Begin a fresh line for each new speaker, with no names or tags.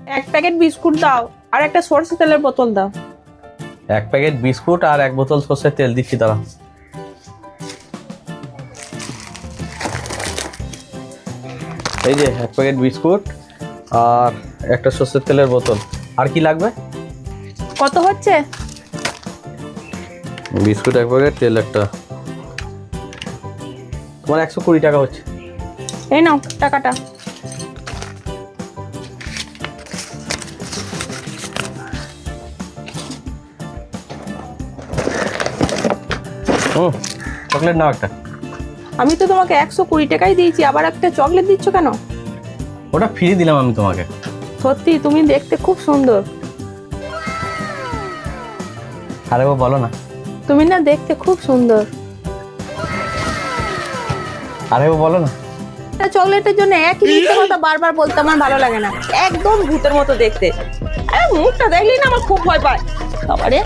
এক packet biscuit দাও আর একটা সরষে তেলের বোতল দাও।
এক প্যাকেট বিস্কুট আর এক বোতল সর্ষের তেল দিচ্ছি, দাঁড়া। এই যে এক প্যাকেট বিস্কুট আর একটা সর্ষের তেলের বোতল। আর কি লাগবে?
কত হচ্ছে?
বিস্কুট এক প্যাকেট, তেল একটা, তোমার 120 টাকা হচ্ছে।
এই নাও টাকাটা।
চকলেট নাও একটা।
আমি তো তোমাকে 120 টাকাই দিয়েছি, আবার একটা চকলেট দিচ্ছ কেন?
ওটা ফ্রি দিলাম আমি তোমাকে।
সত্যি তুমি দেখতে খুব সুন্দর।
আরে ও বলো না।
তুমি না দেখতে খুব সুন্দর।
আরে ও বলো না।
একটা চকলেটের জন্য একই মিথ্যে কথা বারবার বলতে আমার ভালো লাগে না। একদম ভূতের মতো দেখতে। আরে মুখটা দেখলেই না আমার খুব ভয় পায়। বাবারে